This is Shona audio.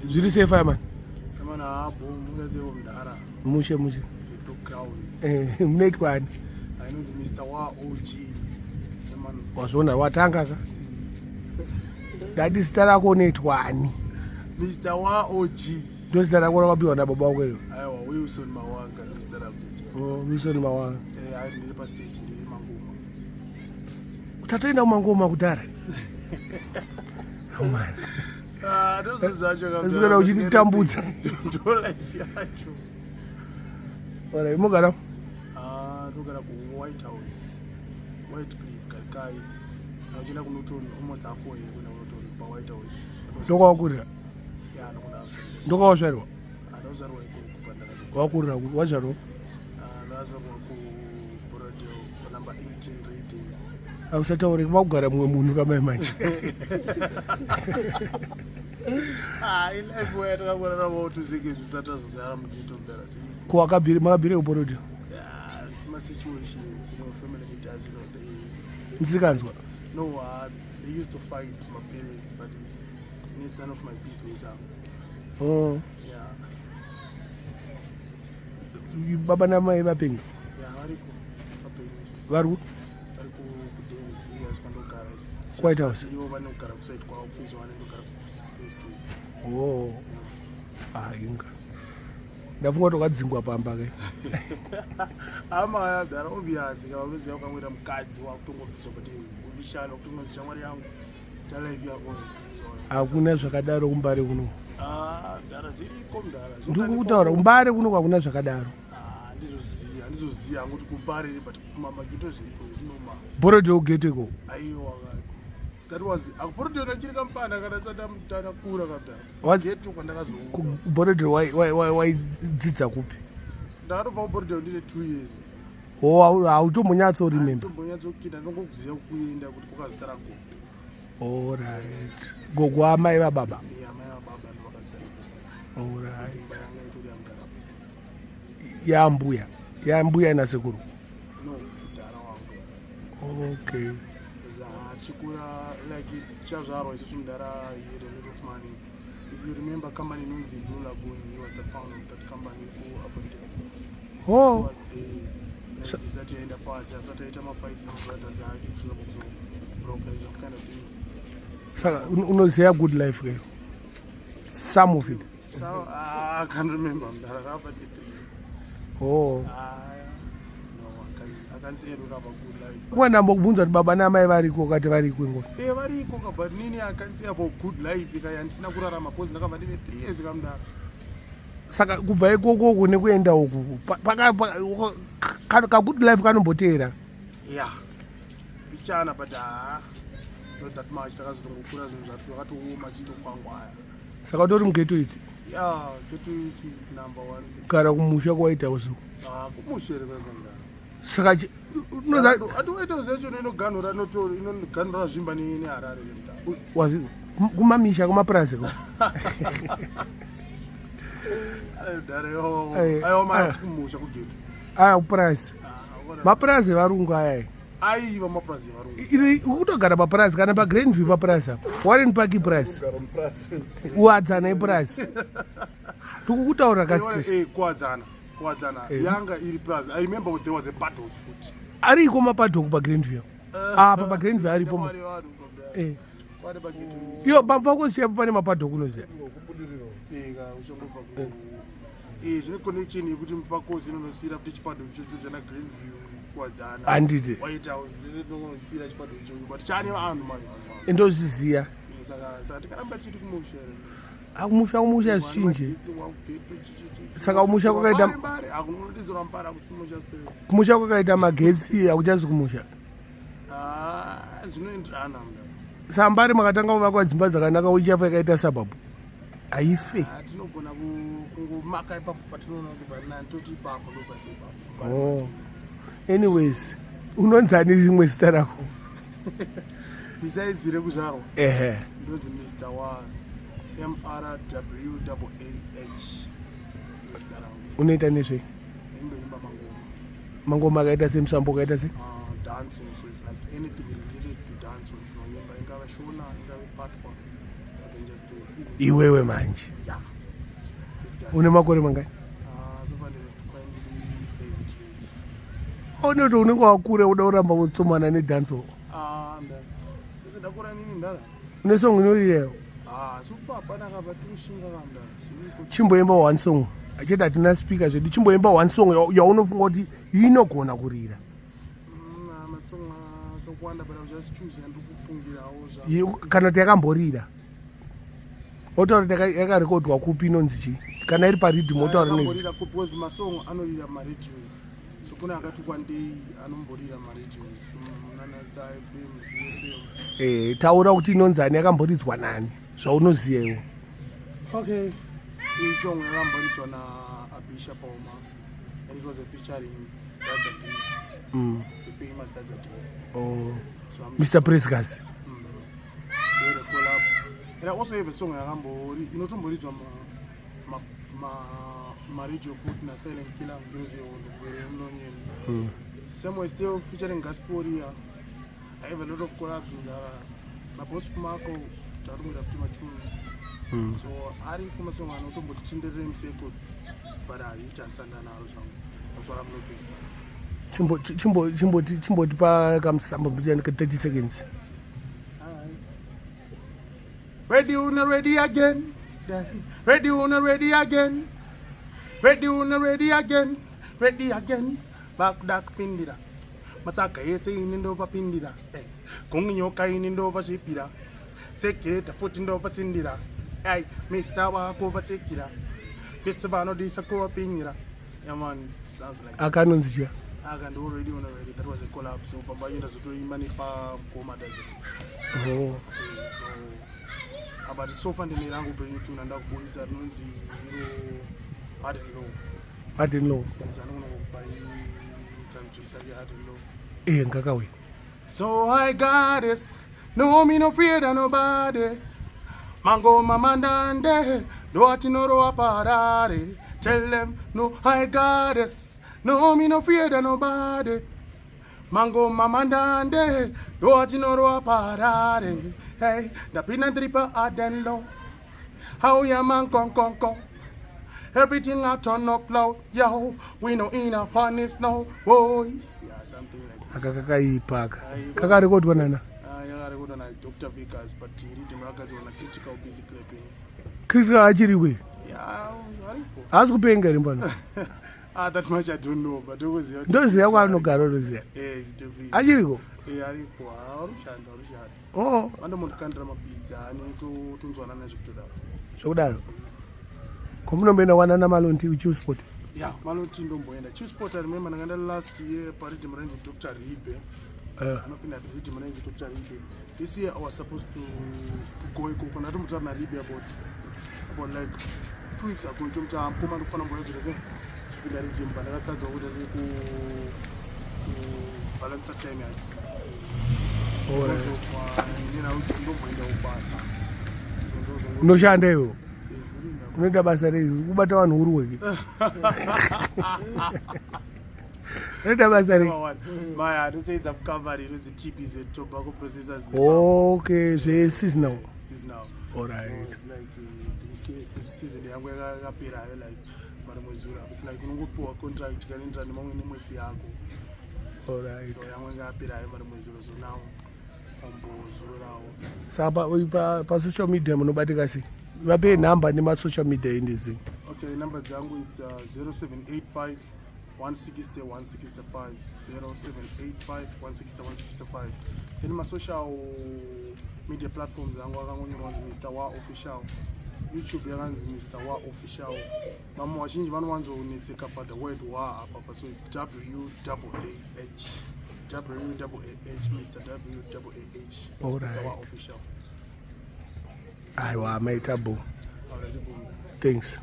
Zviri safe man. Kama na boom ungaze umdara. Mushe. To crown. Mnaitwa ani? I know Mr. Waah OG. Man. Wazona watanga ka? Dadi sita rako unaitwa ani? Mr. Waah OG. Ndio sita rako wakapiwa na baba wako leo? Aiwa, Wilson Mawanga Mr. Raretest. Wilson Mawanga. I ndiri pa stage ndiri mangoma. Utatoenda kumangoma kudara? Man. Ndozo zacho kabisa. Zikana uchitambudza. Ndo life yacho. Ora imogara? Ndogara ku White House. White Cliff Kai. Anachenda kunotoni almost halfway kuna kunotoni pa White House. Ndokawakurira? Ya ndokuna. Ndokawazvarwa? Ndozvarwa ikoko pandaka. Wakurira wazvarwa? Ndazvarwa ku Broadway pa number 18 rating. Ausataure kugara mumwe munhu kamai manje. Ilife where takakura about zike zvisata zizara mugito mbera chini. Kuwakabhiri makabhiri uporodi? Yeah, my situations, family matters, they. Msikanzwa? No, they used to fight my parents, but it's none of my business. Oh. Yeah. Baba na mai vapenyu? Yeah, variko. Varu? Variko kudeni, areas pandogara. White House? Ivo vanogara kusite kwa office one ndogara phase 2. Oh. Inga. Ndafunga tokadzingwa pamba ke. Ama dara obvious kawaziya ukamwira mukadzi wakutongobviswa kuti ufishalo kutongozisha mwari yangu talive yako. Hakuna zvakadaro kumbare kuno. Dara ziriko mdara. Ndikutaura kumbare kuno kwakuna zvakadaro. Ndizoziya ngokuti kumbare but kumamagito zviriko inoma. Borodi ugeteko. Aiwa. That was Borodi unachiri kampana kana sada mutana kura kabda. Geto kwandakazoka. Borodi why dzidza kupi? Ndarobva Borodi ndine 2 years. Hautombonyatso remember. Hautombonyatsokita ndongokuziya kuenda kuti kwakazara go. All right. Gogo amai vababa. Yeah, mai vababa ndovakazara. All right. Yambuya. Yambuya nasekuru. No, mudhara wangu. Okay. Chikura like chazvarwa isusu mudhara had a lot of money. If you remember company inonzi Blue Lagoon, he was the founder of that company ku Africa. Oh. He was the zati yaenda pasi asataita mafights namabrothers ake kusvika brokers of kind of things. Saka unoziya good life ke? Some of it. So I can't remember mudhara rapa 3 years. Oh. I can't say about good life. Kwenda mbokubvunza kuti baba namai variko kati variko ngoni. Variko but nini I can't say about good life ikaya ndisina kurarama because ndakabva ndine 3 years kamudhara. Saka kubva ikoko nekuenda uku ka good life kanomboteera. Yeah. Pichana but not that much takazotongokura zvinhu zvatu vakatooma chitokwangwaya. Saka utori mugeto idzi? Yeah, geto idzi number 1. Kara kumusha kwaita usu? Kumusha ere kwakamudhara. Saka unoza atuwaita zecho inoganhura inoganhura zvimba neHarare nemudhara. Kumamisha kumapurazi ko? Aiwa maasi kumusha kugeto. Kupurazi. Mapurazi varungu aya. Aiva mapurazi varungu. Utogara papurazi kana paGrandview papurazi apo. Warren Park ipurazi. Kuwadzana ipurazi. Tikukutaura kasite. Kuwadzana. Yanga iri plaza. I remember there was a paddock foot. Ariko mapaddock paGrandview. Pa Grandview aripo. Yo bamva kusiya pane mapaddock unoziya. Uchongobva ku. Zvine connection yekuti Mfakosi inonosiira futi chipaddock ichocho chana Grandview kuwadzana. Anditi. White House ndinonosiira chipaddock ichocho but chane vanhu mai. Ndozviziya. Saka tikaramba chiti kumusha. Kumusha zvichinji. Saka kumusha kwakaita kumusha kwakaita magetsi akuchazi kumusha. Zvinoenderana mudhara. Saka Mbare makatanga kuvakwa dzimba dzakanaka uchichafa yakaita sababu haife. Tinogona kungomaka ipapo patinoona kuti barina toti ipapo ndopasi ipapo. Oh. Anyways, unonzani rimwe zita rako? Besides rekuzvarwa. Ndonzi Mr. Waah. MRWAAH. Unoita nezvei? Imba mangoma. Mangoma akaita semusambo akaita se? Dance, so it's like anything related to dance. Ingava shona, ingava patwa. I can just even iwewe manje Yeah. This guy. une makore mangani So far, 28 years. onoti unenge wakure uda kuramba kutsomana nedanso ndakura nini ndara une song inorireyo supa hapana kapa tikushinga kamdara chimboimba one song achiti hatina speaker zvedu chimboimba one song yaunofunga kuti inogona kurira masong akakwanda but I'll just choose andikufungirawo kana kuti yakamborira otaura kuti yakarekodwa kupi inonzi chi kana iri paridhim otaura nemborira because masong anorira maradios so kune akati kwandei anomborira maradios nanasta fm cfm taura kuti inonzani yakamboridzwa nani zvaunoziva iwo okay iyi song yakamboridzwa naabisha pauma and it was a featuring Dadza D, the famous Dadza D. So Mr. Presgas. We had a collab. And I also have a song inotomboridzwa radio foot na silent killer ngiroze were mlonyeni. Somewhere still featuring Gasporia. I have a lot of collabs with my boss Marco tarumira futi machuni. So ari kuma song anotombotindere mseko but ayichansanda naro zvangu. That's what I'm looking for. Chimboti pa kamsambo mbijani ka 30 seconds. Ready una ready again. Ready una ready again. Ready una ready again. Ready again. Back dark pindira. Mataka yese inindova pindira. Konginyoka inindova shipira. Seketa futi ndova tindira. Hey, Mr. Wako vatekira. Pisavano disako pingira. Yeah man, sounds like akanonzi chia and already that was a collab so pamba yenda zotoimba nepa ngoma dazo so about so far ndemirangu penyu tuna ndakubudisa rinonzi iro hard and low zanono kupai country sari hard and low ngakawe so I got this no me no afraid of nobody mango mamandande do atinoro aparare tell them no I got this no me no afraid of nobody mango mamandande do atinoro aparare hey the pina tripa aden low how ya man con everything I turn up loud yo we no in a funny snow boy yeah something like that akakaipaka kakarekodwa nana yakarekodwa na Dr. Vickers but rhythm rakaziona critical busy clapping critical achiriwe yeah ariko haasi kupenga rimbano that much I don't know but ndoziva ndoziva kwaanogara unoziva achiriko ariko arushanda vandomondikandira mabhidza anotonzwana nezvekutodaro zvokudaro komunomboenda wanana malonti uchiusport yeah malonti ndomboenda chiusport I remember ndakanda last year paridi murenzi Dr. Ribe anopinda paridi murenzi Dr. Ribe this year I was supposed to go ikoko ndatombotaura naRibe about like 2 weeks ago ntomti mukoma ndokufana mboya zvoita zvipinda rijimba ndakasitadzwa kuita kubalansa time yacho nenauti ndomboenda kubasa unoshanda iwo unoita basa rei kubata vanhu urweki unoita basa rei maya anoseedza mukambani inonzi TBZ tobacco processors okay zveseasonal alright season yangu yakaperayo like mari mwezi ura it's like unongopiwa contract kanoenderana nemamwe nemwedzi yako alright so yangu yakaperayo mari mwezi ura so now ambozororawo saka pasocial media munobatika sei vape nhamba nemasocial media indizii okay number dzangu its 0785 160 165 0785 160 165 then masocial media platforms angu akangonyorwa kunzi Mr. Waah official YouTube yakanzi Mr. Waah official mamwe vazhinji vanowanzonetseka pa the word Waah apa so it's WAAH Mr. WAAH Mr. Waah official aiwa maitabo already boom thanks